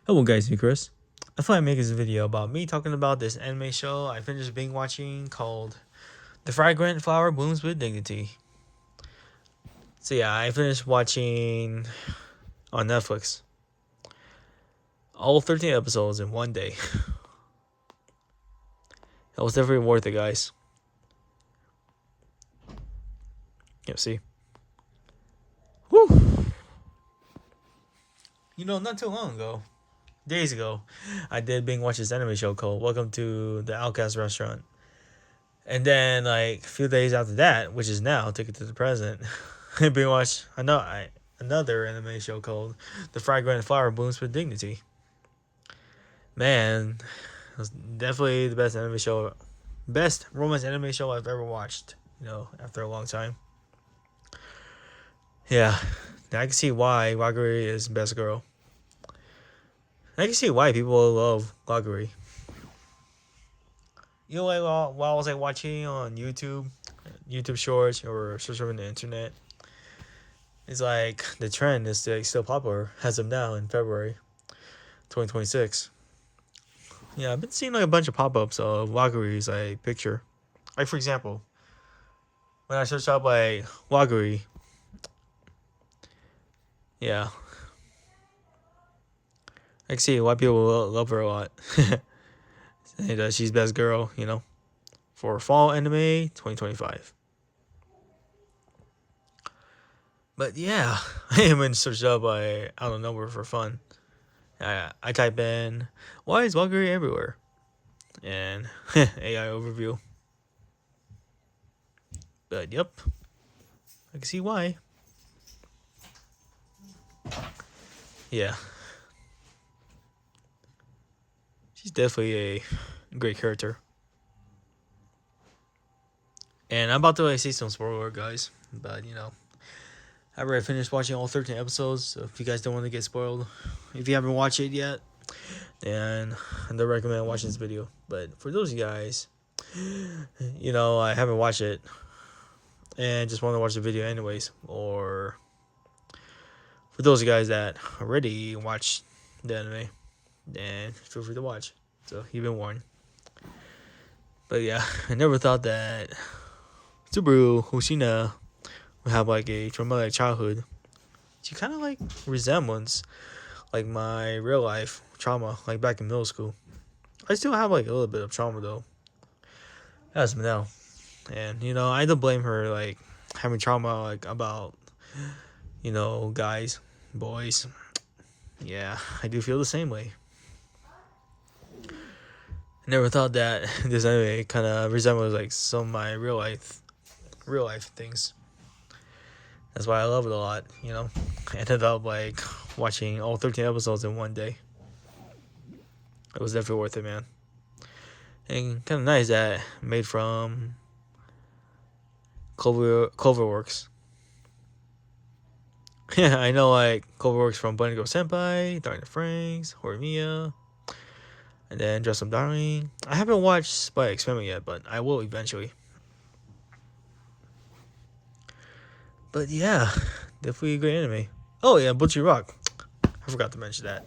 Hello guys, me Chris. I thought I'd make this video about me talking about this anime show I finished binge watching called The Fragrant Flower Blooms with Dignity. So yeah, I finished watching on Netflix all 13 episodes in one day. That was definitely worth it, guys. Yep, see. Woo! Not too long ago, days ago, I did binge watch this anime show called Welcome to the Outcast Restaurant. And then, like, a few days after that, which is now, take it to the present, I binge watched another anime show called The Fragrant Flower Blooms with Dignity. Man, it was definitely the best romance anime show I've ever watched, after a long time. Yeah, I can see why Waguri is best girl. I can see why people love Waguri. Like while I was like watching on YouTube Shorts or searching on the internet, it's like the trend is like still popular as of now in February 2026. Yeah, I've been seeing like a bunch of pop-ups of Waguri's like picture. Like for example, when I search up like Waguri, yeah, I can see why people love her a lot. And she's best girl, for fall anime 2025. But yeah, I even searched up like out of nowhere for fun. I type in why is Waguri everywhere, and AI overview. But yep, I can see why. Yeah, she's definitely a great character. And I'm about to like say some spoiler, guys. But I already finished watching all 13 episodes. So if you guys don't want to get spoiled, if you haven't watched it yet, then I don't recommend watching this video. But for those of you guys, I haven't watched it and just want to watch the video anyways, or for those of you guys that already watched the anime, then feel free to watch. So you've been warned. But yeah, I never thought that Subaru Hoshina would have like a traumatic childhood. She kind of like resembles like my real life trauma, like back in middle school. I still have like a little bit of trauma though, as of now. And I don't blame her like having trauma like about guys, boys. Yeah, I do feel the same way. I never thought that this anime kind of resembles like some of my real life things. That's why I love it a lot. I ended up like watching all 13 episodes in one day. It was definitely worth it, man. And kind of nice that made from Cloverworks. Yeah, I know like Cloverworks from Bunny Girl Senpai, Darling Franks, Horimiya, and then Dress Up Darling. I haven't watched Spy Experiment yet, but I will eventually. But yeah, definitely a great anime. Oh yeah, Butcher Rock. I forgot to mention that.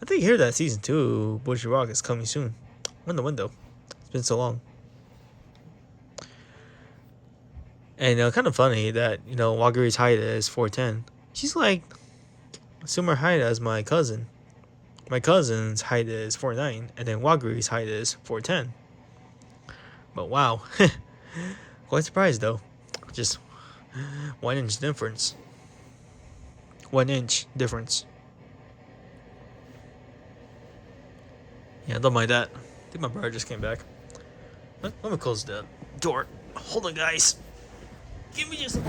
I think here that season 2 Butcher Rock is coming soon. On the window. It's been so long. And kind of funny that Waguri's height is 4'10". She's like similar height as my cousin. My cousin's height is 4'9", and then Waguri's height is 4'10". But wow, quite surprised though. Just 1 inch difference. 1 inch difference. Yeah, don't mind that. I think my brother just came back. Let me close the door. Hold on, guys. Give me just.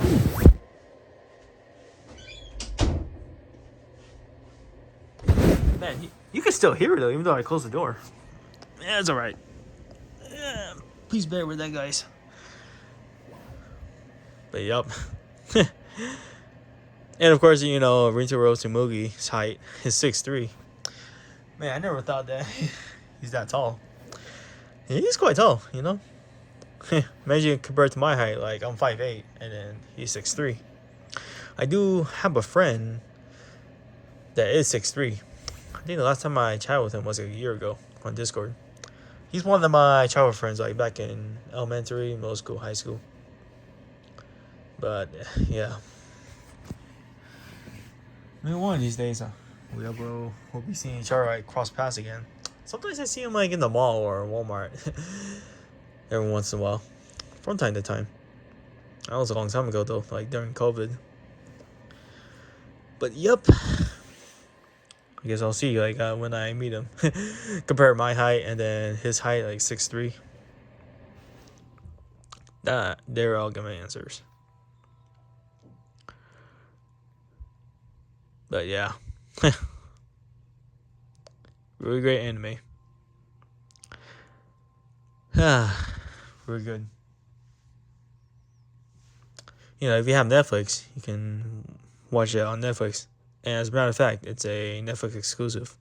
Man, you can still hear it though, even though I closed the door. Yeah, it's alright. Yeah, please bear with that, guys. But yup. And of course, Rintaro Tsumugi's height is 6'3". Man, I never thought that he's that tall. He's quite tall, Imagine compared to my height, like I'm 5'8", and then he's 6'3". I do have a friend that is 6'3", I think the last time I chatted with him was like a year ago on Discord. He's one of my childhood friends, like back in elementary, middle school, high school. But yeah, maybe one of these days, we'll be seeing each other like cross paths again. Sometimes I see him like in the mall or Walmart every once in a while, from time to time. That was a long time ago though, like during COVID. But yep, I guess I'll see like when I meet him. Compare my height and then his height, like 6'3". They're all good answers. But yeah, really great anime. Really good. You know, if you have Netflix, you can watch it on Netflix. And as a matter of fact, it's a Netflix exclusive.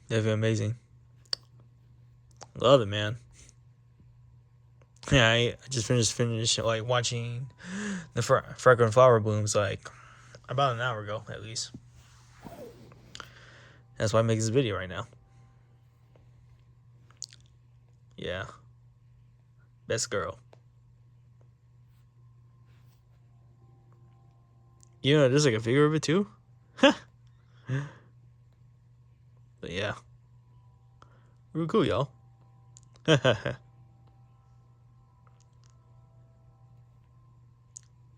Definitely amazing. Love it, man. Yeah, I just finished like watching the Fragrant Flower Blooms like about an hour ago at least. That's why I make this video right now. Yeah. Best girl. You know, there's like a figure of it too. But yeah. Real cool, y'all.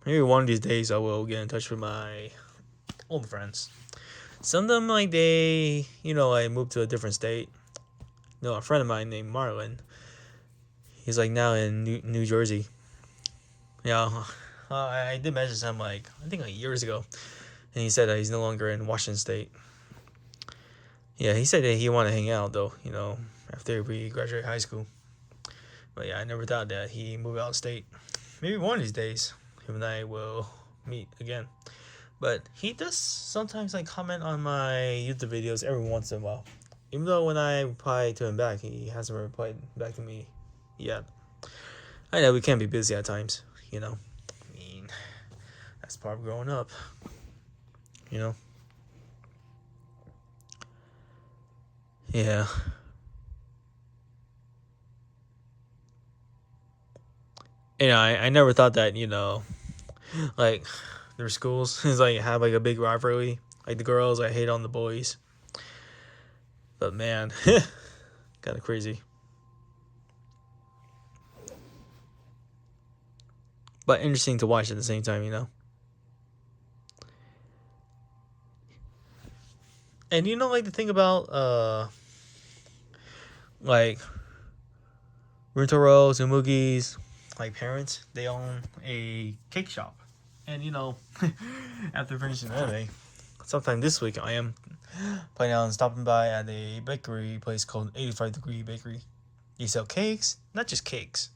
Maybe one of these days I will get in touch with my old friends. Some of them, like, they, like, moved to a different state. A friend of mine named Marlon, he's, like, now in New Jersey. Yeah, I did mention him, like, I think, like, years ago. And he said that he's no longer in Washington State. Yeah, he said that he wanted to hang out, though, after we graduate high school. But, yeah, I never thought that he moved out of state. Maybe one of these days, him and I will meet again. But he does sometimes like comment on my YouTube videos every once in a while. Even though when I reply to him back, he hasn't replied back to me yet. I know we can be busy at times, I mean, that's part of growing up, Yeah. I never thought that, like, their schools is like have like a big rivalry. Like the girls, I hate on the boys. But man, kind of crazy. But interesting to watch at the same time, And like the thing about like Rintaro's and Mugi's like parents, they own a cake shop. And after finishing anime, sometime this week I am planning on stopping by at a bakery place called 85 Degree Bakery. They sell cakes, not just cakes,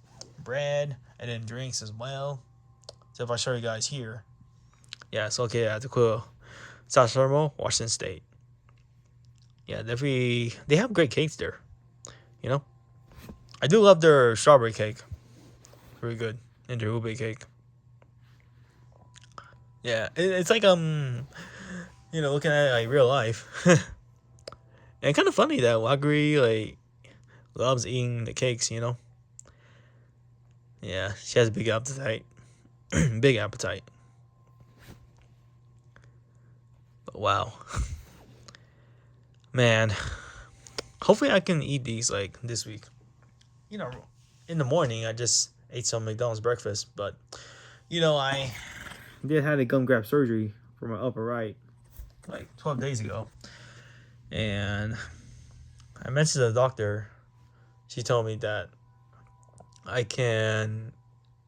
bread, and then drinks as well. So if I show you guys here, yeah, it's located at the cool South Thermal, Washington State. Yeah, definitely, they have great cakes there, I do love their strawberry cake. Really good. And their ube cake. Yeah, it's like, looking at it like real life. And kind of funny that Waguri, like, loves eating the cakes, Yeah, she has a big appetite. Big appetite. But wow. Man. Hopefully I can eat these, like, this week. In the morning, I just ate some McDonald's breakfast. But, I did have a gum graft surgery for my upper right, like, 12 days ago. And I mentioned to the doctor. She told me that I can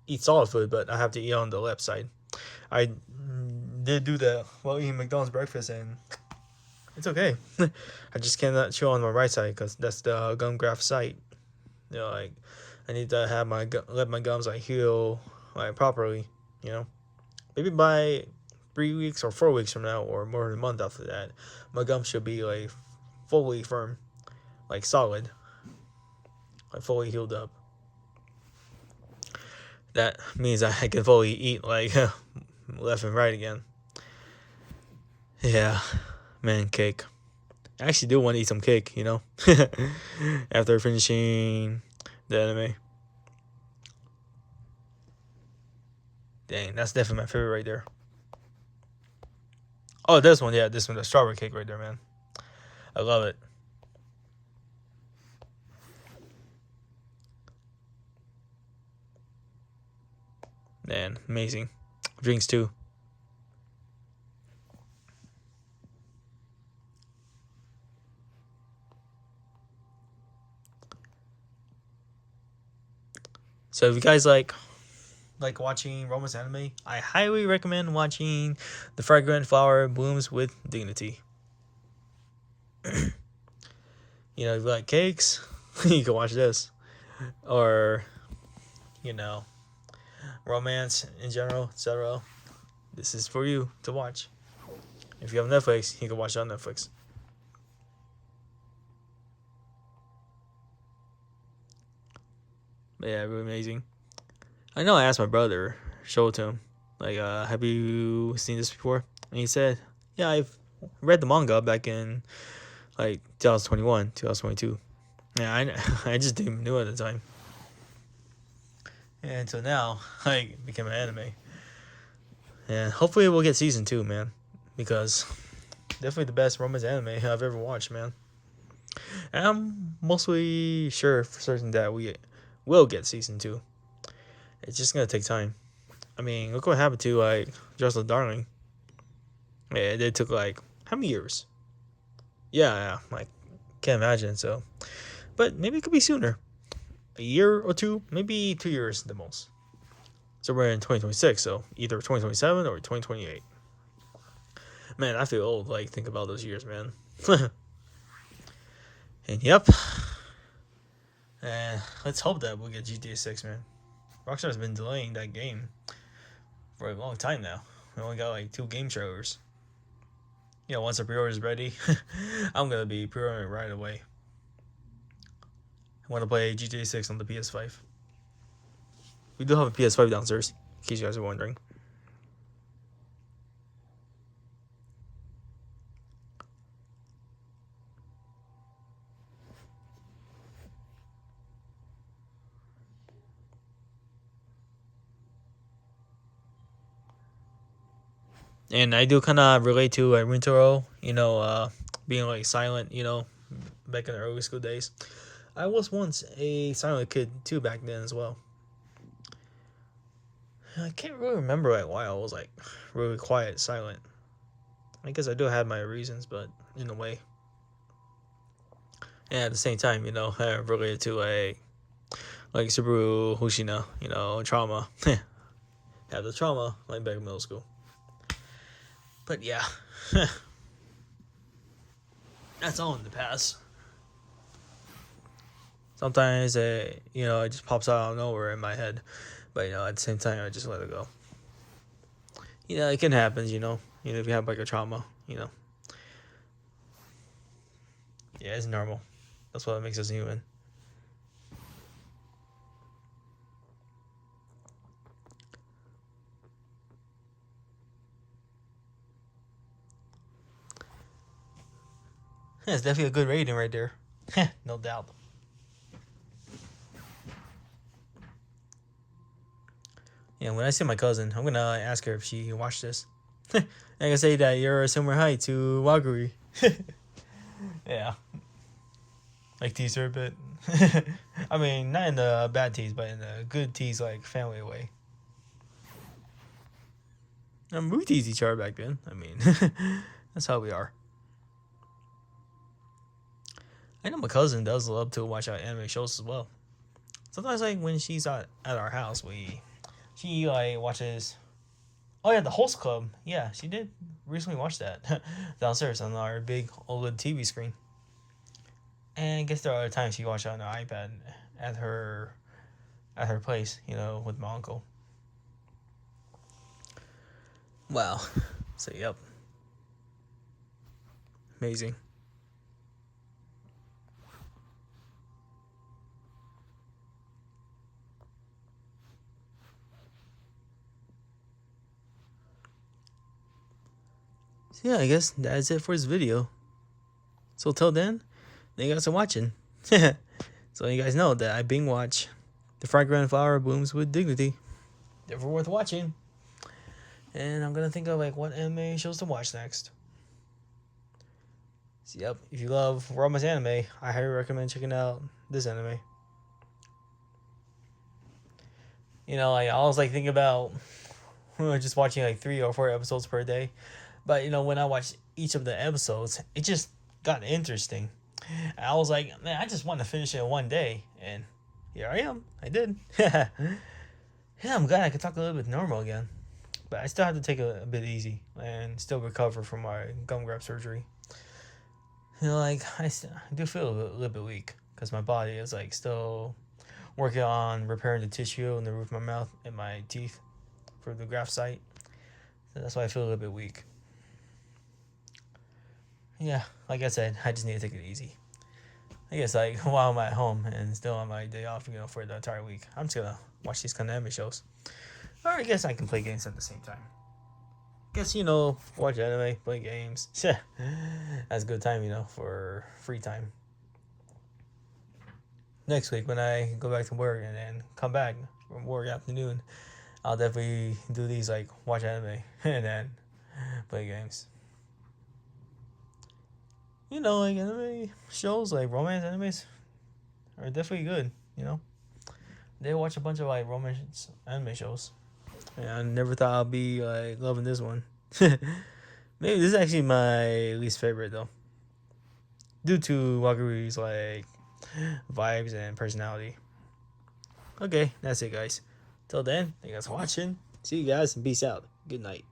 eat solid food, but I have to eat on the left side. I did do that while eating McDonald's breakfast, and it's okay. I just cannot chew on my right side because that's the gum graft site. Like, I need to have let my gums like heal like properly. Maybe by 3 weeks or 4 weeks from now, or more than a month after that, my gums should be like fully firm, like solid, like fully healed up. That means I can fully eat like left and right again. Yeah, man, cake. I actually do want to eat some cake, you know, after finishing the anime. Dang, that's definitely my favorite right there. Oh, this one, yeah, this one, the strawberry cake right there, man. I love it. Man, amazing. Drinks too. So if you guys like watching romance anime, I highly recommend watching The Fragrant Flower Blooms with Dignity. You know, if you like cakes, you can watch this. Or, you know, romance in general, etc. This is for you to watch. If you have Netflix, you can watch it on Netflix. But yeah, really amazing. I know I asked my brother, show it to him. Like, have you seen this before? And he said, yeah, I've read the manga back in like 2021, 2022. Yeah, I just didn't even know at the time. And until now, like, became an anime. And hopefully we'll get season 2, man. Because definitely the best romance anime I've ever watched, man. And I'm mostly sure for certain that we will get season 2. It's just gonna take time. I mean, look what happened to like Jocelyn Darling. Yeah, it took like how many years? Yeah, like can't imagine. So, but maybe it could be sooner. A year or two, maybe 2 years the most. So we're in 2026. So either 2027 or 2028. Man, I feel old. Like think about those years, man. And yep. And let's hope that we'll get GTA 6, man. Rockstar's been delaying that game for a long time now. We only got like 2 game trailers. You know, once the pre-order is ready, I'm gonna be pre-ordering right away. I want to play GTA 6 on the PS5. We do have a PS5 downstairs, in case you guys are wondering. And I do kind of relate to Rintaro, you know, being like silent, you know, back in the early school days. I was once a silent kid too back then as well. I can't really remember like why I was like really quiet, silent. I guess I do have my reasons, but in a way. And at the same time, you know, I related to like Subaru Hoshina, you know, trauma. Have the trauma like back in middle school. But yeah, that's all in the past. Sometimes you know, it just pops out of nowhere in my head, but you know, at the same time, I just let it go. You know, it can happen. You know, if you have like a trauma, you know, yeah, it's normal. That's what makes us human. Yeah, it's definitely a good rating right there, no doubt. Yeah, when I see my cousin, I'm gonna ask her if she watched this. I can say that you're a similar height to Waguri. Yeah, like tease her a bit. I mean, not in the bad tease, but in the good tease, like family way. We teased each other back then. I mean, that's how we are. I know my cousin does love to watch anime shows as well. Sometimes, like when she's at our house, she like watches. Oh yeah, the Host Club. Yeah, she did recently watch that downstairs on our big OLED TV screen. And I guess there are other times she watched it on her iPad at her at her place, you know, with my uncle. Wow. So yep, amazing. So yeah, I guess that's it for this video. So till then, thank you guys for watching. So you guys know that I binge watch the Fragrant Flower Blooms with dignity. They're worth watching. And I'm gonna think of like what anime shows to watch next. So, yep, if you love romance anime, I highly recommend checking out this anime. You know, like I always like think about just watching like 3 or 4 episodes per day. But you know, when I watch each of the episodes, it just got interesting. I was like, man, I just want to finish it in one day, and here I am. I did. Yeah, I'm glad I could talk a little bit normal again, but I still have to take a bit easy and still recover from my gum graft surgery. You know, like I do feel a little bit weak because my body is like still working on repairing the tissue in the roof of my mouth and my teeth for the graft site. So that's why I feel a little bit weak. Yeah, like I said, I just need to take it easy. I guess like while I'm at home and still on my day off, for the entire week, I'm just gonna watch these kind of anime shows. Or I guess I can play games at the same time. Guess watch anime, play games. That's a good time, for free time. Next week when I go back to work and then come back from work afternoon, I'll definitely do these like watch anime and then play games. Like anime shows, like romance animes, are definitely good, They watch a bunch of, like, romance anime shows. And I never thought I'd be, like, loving this one. Maybe this is actually my least favorite, though. Due to Waguri's, like, vibes and personality. Okay, that's it, guys. Till then, thank you guys for watching. See you guys, and peace out. Good night.